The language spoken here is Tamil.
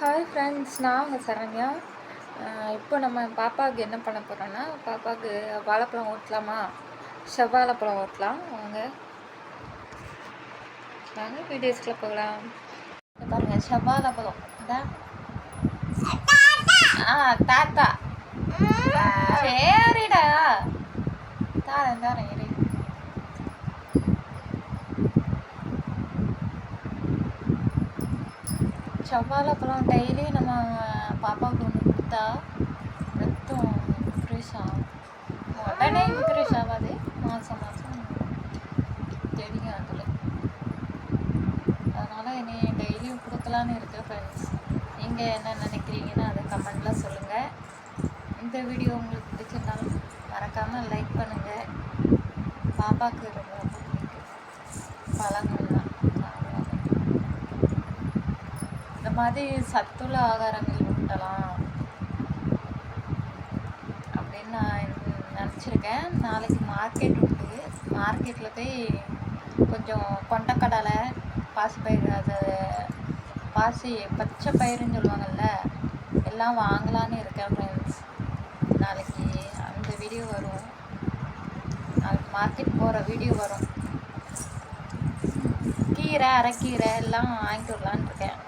ஹாய் ஃப்ரெண்ட்ஸ், நான் உங்கள் சரண்யா. இப்போ நம்ம பாப்பாவுக்கு என்ன பண்ண போகிறோன்னா, பாப்பாவுக்கு வாழைப்பழம் ஊற்றலாமா, செவ்வாழைப்பழம் ஊற்றலாம். வாங்க வீடியோஸ்குள்ளே போகலாம். பாருங்கள், செவ்வாழைப்பழம் இதான். தாத்தா சரிடா, தாரேன் இரு. செவ்வாழைப்பழம் டெய்லி நம்ம பாப்பாவுக்கு ஒன்று கொடுத்தா ரத்தம் இன்க்ரீஸ் ஆகும். உடனே இன்க்ரீஸ் ஆகாது, மாதம் தெரியும் அதில். அதனால் என்னை டெய்லியும் கொடுக்கலான்னு இருக்கேன் ஃப்ரெண்ட்ஸ். நீங்கள் என்ன நினைக்கிறீங்கன்னு அதை கமெண்டில் சொல்லுங்கள். இந்த வீடியோ உங்களுக்கு பிடிச்சிருந்தாலும் மறக்காமல் லைக் பண்ணுங்கள். பாப்பாவுக்கு ரொம்ப பிடிக்கும் பழங்கள்லாம். இந்த மாதிரி சத்துள்ள ஆகாரங்கள் ஊட்டலாம் அப்படின்னு நான் நினச்சிருக்கேன். நாளைக்கு மார்க்கெட் உண்டு. மார்க்கெட்டில் போய் கொஞ்சம் கொண்டக்கடலை, பாசிப்பயிறு, அது பச்சை பயிறுன்னு சொல்லுவாங்கள்ல, எல்லாம் வாங்கலான்னு இருக்கேன் ஃப்ரெண்ட்ஸ். நாளைக்கு அந்த வீடியோ வரும். நாளைக்கு மார்க்கெட் போகிற வீடியோ வரும். கீரை, அரைக்கீரை எல்லாம் வாங்கிட்டு வரலான்னு இருக்கேன்.